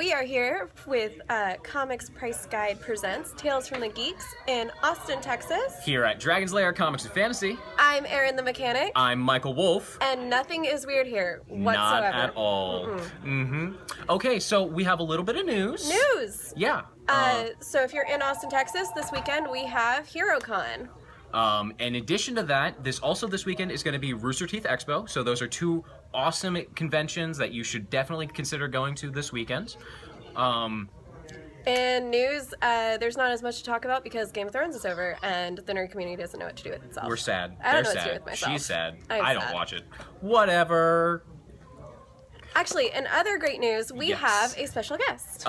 we are here with Comics Price Guide presents Tales from the Geeks in Austin, Texas. Here at Dragon's Lair Comics and Fantasy. I'm Erin the Mechanic. I'm Michael Wolf. And nothing is weird here whatsoever. Not at all. Okay, so we have a little bit of news. Yeah. So if you're in Austin, Texas this weekend, we have HeroCon. In addition to that, this weekend is going to be Rooster Teeth Expo. So those are two awesome conventions that you should definitely consider going to this weekend. In news, there's not as much to talk about because Game of Thrones is over and the nerd community doesn't know what to do with itself. We're sad. I don't know They're what to do sad. with myself. She's sad. I'm I don't sad. watch it. Whatever. Actually, in other great news, we Yes. have a special guest.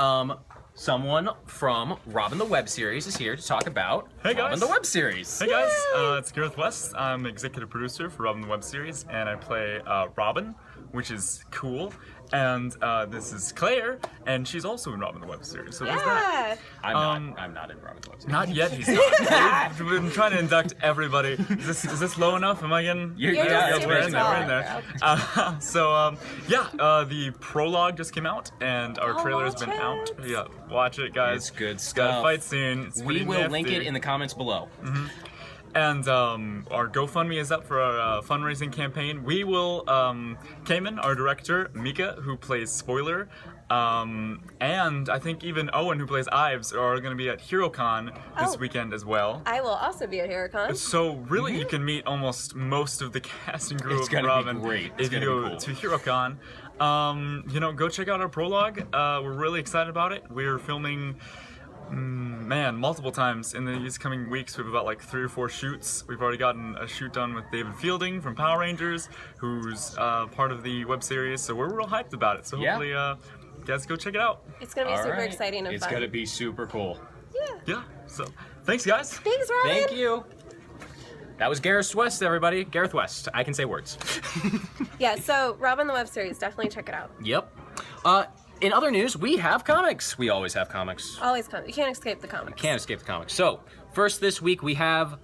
Someone from Robin the Web Series is here to talk about Hey, guys. Robin the Web Series. Hey guys, it's Gareth West. I'm executive producer for Robin the Web Series, and I play Robin, which is cool. And this is Claire, and she's also in Robin the Web Series. So there's that. I'm not in Robin the Web Series. Not yet, he's not. We've been trying to induct everybody. Is this low enough? Am I getting? You're just super we're in there. tall, We're in there. The prologue just came out, and our trailer has been out. Yeah, watch it, guys. It's good It's got a stuff. fight scene. It's We pretty will link nifty. it in the comments below. And our GoFundMe is up for a fundraising campaign. We will, Cayman, our director, Mika, who plays Spoiler, and I think even Owen, who plays Ives, are going to be at HeroCon this weekend as well. I will also be at HeroCon. So really, you can meet almost most of the cast and crew It's of gonna be Robin great. It's if you gonna go be cool. to HeroCon. Go check out our prologue. We're really excited about it. We're filming. Multiple times in these coming weeks. We have about like 3 or 4 shoots. We've already gotten a shoot done with David Fielding from Power Rangers, who's part of the web series. So we're real hyped about it. So Yeah. hopefully, you guys go check it out. It's going to be All super right. exciting and It's fun. going to be super cool. Yeah. So thanks, guys. Thanks, Robin. Thank you. That was Gareth West, everybody. Gareth West. I can say words. Yeah, so Robin the Web Series, definitely check it out. Yep. In other news, we have comics. We always have comics. Always come. You can't escape the comics. Can't escape the comics. So, first this week we have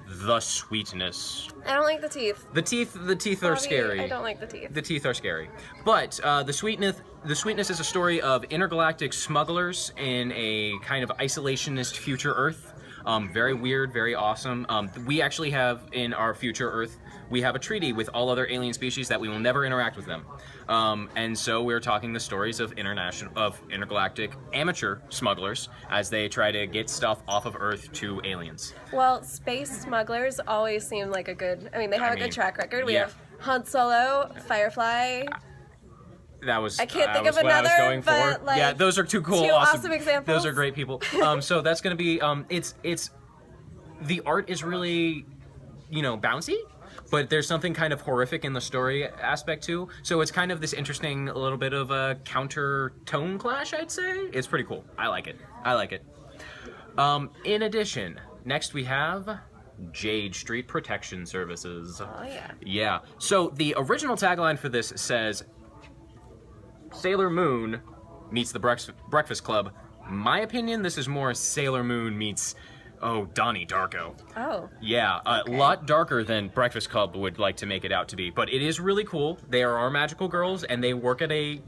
The Sweetness. I don't like the teeth. The teeth are Bobby, scary. I don't like the teeth. The teeth are scary. But The Sweetness is a story of intergalactic smugglers in a kind of isolationist future Earth. Very weird, very awesome. We actually have in our future Earth, we have a treaty with all other alien species that we will never interact with them. And so we're talking the stories of intergalactic amateur smugglers as they try to get stuff off of Earth to aliens. Well, space smugglers always seem like a good... I mean, they have a mean, good track record. We yeah. have Han Solo, Firefly... That was I can't think was of what I was another, going but, for. like, Yeah, those are two cool, two awesome examples. Those are great people. So that's gonna be it's the art is really bouncy, but there's something kind of horrific in the story aspect too. So it's kind of this interesting little bit of a counter tone clash, I'd say. It's pretty cool. I like it. In addition, next we have Jade Street Protection Services. Oh, yeah. Yeah. So the original tagline for this says, Sailor Moon meets the Breakfast Club. My opinion, this is more Sailor Moon meets, Donnie Darko. Oh. Yeah, a lot darker than Breakfast Club would like to make it out to be, but it is really cool. They are our magical girls, and they work at they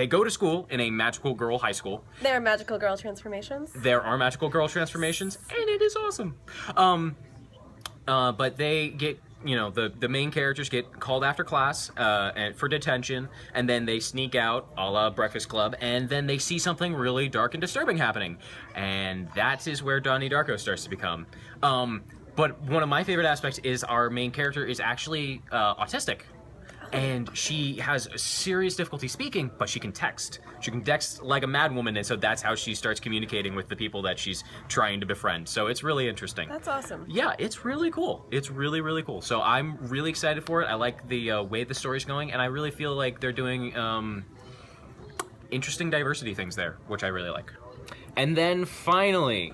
go to school in a magical girl high school. There are magical girl transformations. There are magical girl transformations, and it is awesome. But they get, the main characters get called after class and for detention, and then they sneak out, a la Breakfast Club, and then they see something really dark and disturbing happening, and that is where Donnie Darko starts to become. But one of my favorite aspects is our main character is actually autistic. And she has serious difficulty speaking, but she can text. She can text like a madwoman, and so that's how she starts communicating with the people that she's trying to befriend. So it's really interesting. That's awesome. Yeah, it's really cool. It's really, really cool. So I'm really excited for it. I like the way the story's going, and I really feel like they're doing interesting diversity things there, which I really like. And then finally,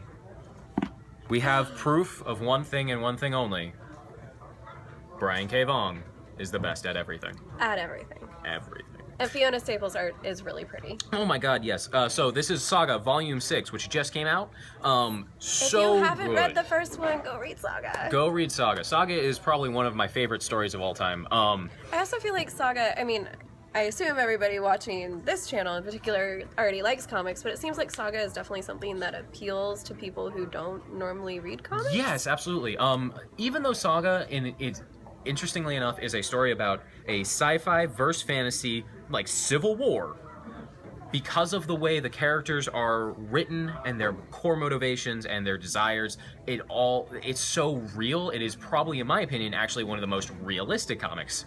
we have proof of one thing and one thing only. Brian K. Vong is the best at everything. At everything. Everything. And Fiona Staples' art is really pretty. Oh my god, yes. So this is Saga Volume 6, which just came out. If you haven't good. read the first one, go read Saga. Go read Saga. Saga is probably one of my favorite stories of all time. I also feel like Saga, I mean, I assume everybody watching this channel in particular already likes comics, but it seems like Saga is definitely something that appeals to people who don't normally read comics. Yes, absolutely. Even though Saga, interestingly enough, is a story about a sci-fi verse fantasy like civil war, because of the way the characters are written and their core motivations and their desires, it's so real. It is probably, in my opinion, actually one of the most realistic comics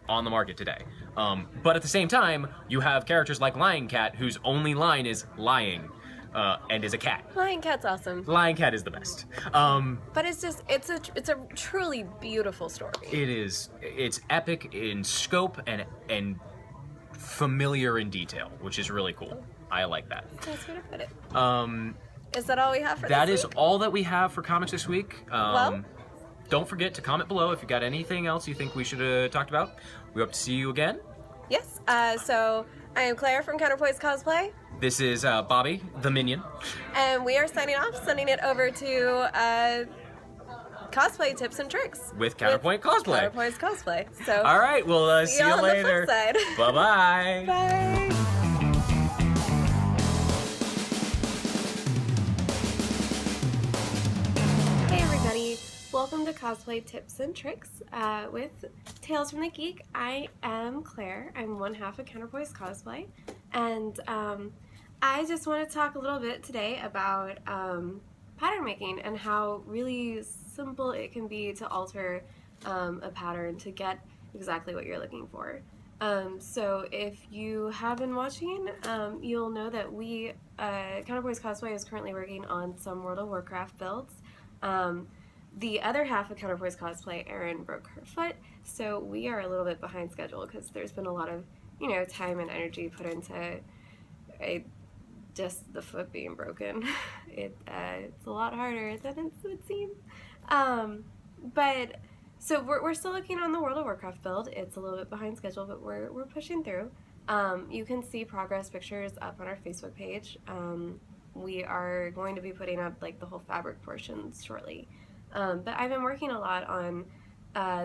on the market today. But at the same time, you have characters like Lion Cat, whose only line is lying, and is a cat. Lion Cat's awesome. Lion Cat is the best. But it's a truly beautiful story. It is. It's epic in scope and familiar in detail, which is really cool. I like that. That's way to put it. Is that all we have for That this is week? all that we have for comics this week. Well, don't forget to comment below if you got anything else you think we should have talked about. We hope to see you again. yes. So I am Claire from Counterpoise Cosplay, This is Bobby, the Minion. and we are signing off, sending it over to Cosplay Tips and Tricks With Counterpoint Cosplay. Counterpoise Cosplay. So All right, we'll see you on the flip later. side. Bye-bye. Bye. Hey everybody, welcome to Cosplay Tips and Tricks with Tales from the Geek. I am Claire. I'm one half of Counterpoise Cosplay, and I just want to talk a little bit today about pattern making and how really simple it can be to alter a pattern to get exactly what you're looking for. So if you have been watching, you'll know that we, Counterpoise Cosplay is currently working on some World of Warcraft builds. The other half of Counterpoise Cosplay, Erin, broke her foot, so we are a little bit behind schedule because there's been a lot of, time and energy put into just the foot being broken. It's a lot harder than it would seem. But so we're still looking on the World of Warcraft build. It's a little bit behind schedule, but we're pushing through. You can see progress pictures up on our Facebook page. We are going to be putting up like the whole fabric portions shortly. But I've been working a lot on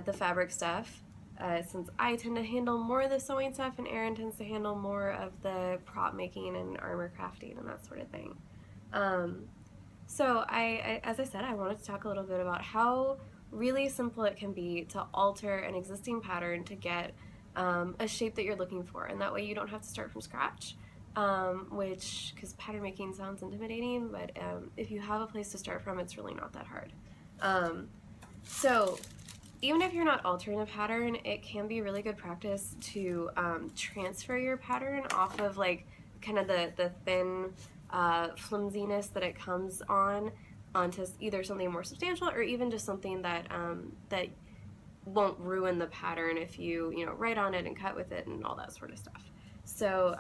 the fabric stuff since I tend to handle more of the sewing stuff and Erin tends to handle more of the prop making and armor crafting and that sort of thing. So as I said, I wanted to talk a little bit about how really simple it can be to alter an existing pattern to get a shape that you're looking for, and that way you don't have to start from scratch, because pattern making sounds intimidating, but if you have a place to start from, it's really not that hard. So even if you're not altering a pattern, it can be really good practice to transfer your pattern off of like kind of the thin flimsiness that it comes onto either something more substantial or even just something that that won't ruin the pattern if you write on it and cut with it and all that sort of stuff. So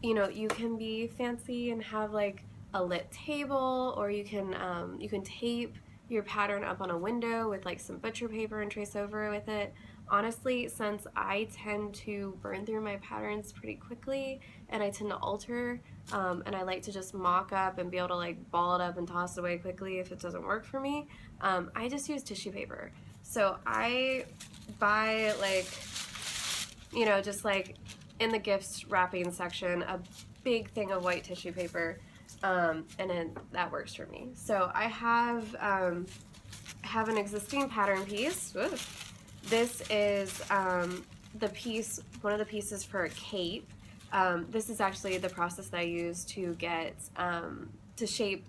you can be fancy and have like a lit table, or you can tape your pattern up on a window with like some butcher paper and trace over with it. Honestly, since I tend to burn through my patterns pretty quickly and I tend to alter, and I like to just mock up and be able to like ball it up and toss it away quickly if it doesn't work for me, I just use tissue paper. So I buy like, just like in the gifts wrapping section, a big thing of white tissue paper, and then that works for me. So I have an existing pattern piece. Ooh. This is one of the pieces for a cape. This is actually the process that I use to get to shape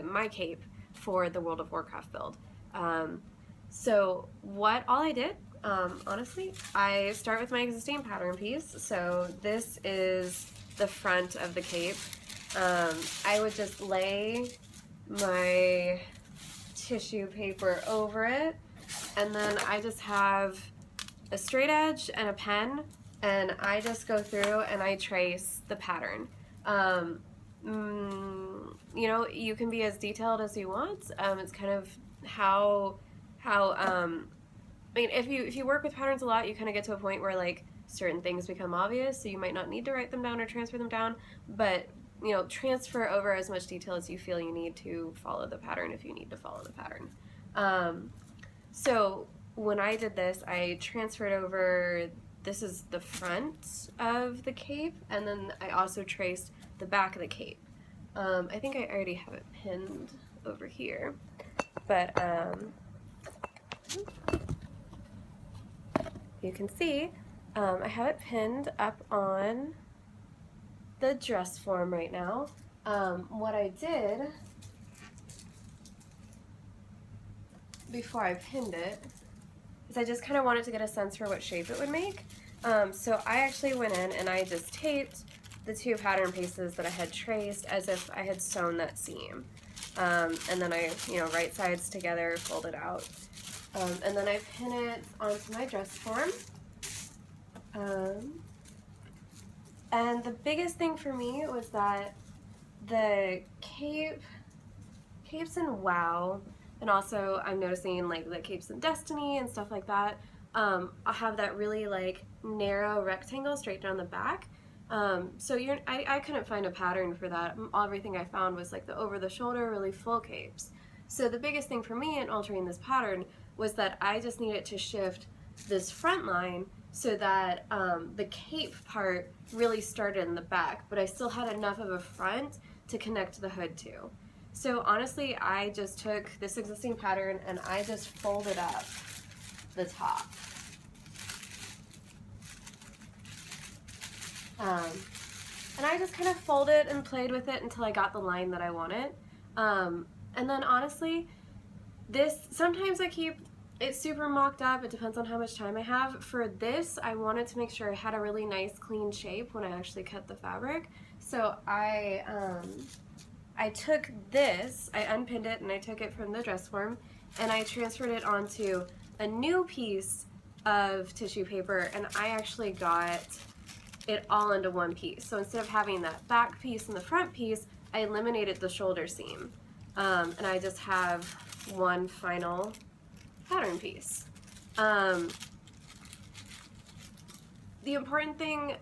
my cape for the World of Warcraft build. So all I did, honestly, I start with my existing pattern piece. So this is the front of the cape. I would just lay my tissue paper over it, and then I just have a straight edge and a pen, and I just go through and I trace the pattern. You can be as detailed as you want. It's kind of how if you work with patterns a lot, you kind of get to a point where like certain things become obvious, so you might not need to write them down or transfer them down, but transfer over as much detail as you feel you need to follow the pattern if you need to follow the pattern. So when I did this, I transferred over this is the front of the cape, and then I also traced the back of the cape. I think I already have it pinned over here, but you can see I have it pinned up on the dress form right now. What I did before I pinned it is I just kind of wanted to get a sense for what shape it would make. So I actually went in and I just taped the 2 pattern pieces that I had traced as if I had sewn that seam. And then I, right sides together, fold it out. And then I pin it onto my dress form. And the biggest thing for me was that the capes in WoW, and also I'm noticing like the capes in Destiny and stuff like that, I have that really like narrow rectangle straight down the back. So I couldn't find a pattern for that. Everything I found was like the over the shoulder, really full capes. So the biggest thing for me in altering this pattern was that I just needed to shift this front line so that the cape part really started in the back, but I still had enough of a front to connect the hood to. So honestly, I just took this existing pattern and I just folded up the top. And I just kind of folded and played with it until I got the line that I wanted. And then honestly, sometimes I keep it super mocked up. It depends on how much time I have. For this, I wanted to make sure I had a really nice clean shape when I actually cut the fabric. So I took this, I unpinned it and I took it from the dress form and I transferred it onto a new piece of tissue paper, and I actually got it all into one piece. So instead of having that back piece and the front piece, I eliminated the shoulder seam. And I just have one final pattern piece. The important thing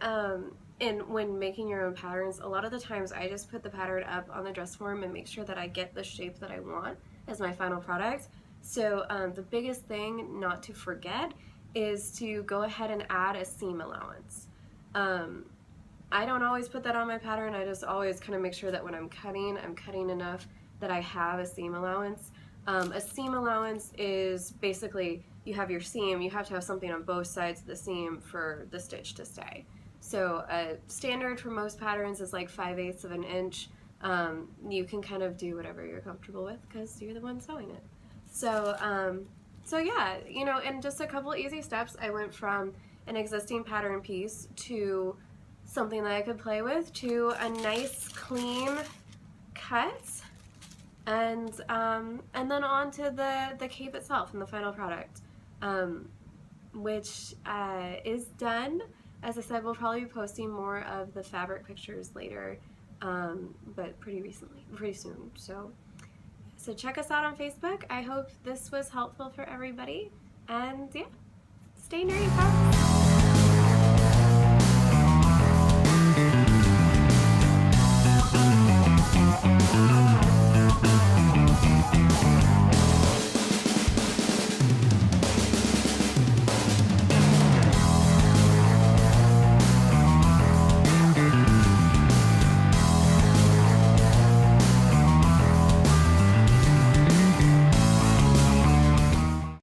when making your own patterns, a lot of the times I just put the pattern up on the dress form and make sure that I get the shape that I want as my final product. So the biggest thing not to forget is to go ahead and add a seam allowance. I don't always put that on my pattern. I just always kind of make sure that when I'm cutting enough that I have a seam allowance. A seam allowance is basically you have your seam, you have to have something on both sides of the seam for the stitch to stay. So standard for most patterns is like 5/8 of an inch. You can kind of do whatever you're comfortable with because you're the one sewing it. So yeah, in just a couple easy steps, I went from an existing pattern piece to something that I could play with to a nice clean cut, and then on to the cape itself and the final product, which is done. As I said, we'll probably be posting more of the fabric pictures later, but pretty soon. So check us out on Facebook. I hope this was helpful for everybody, and yeah, stay nerdy, folks.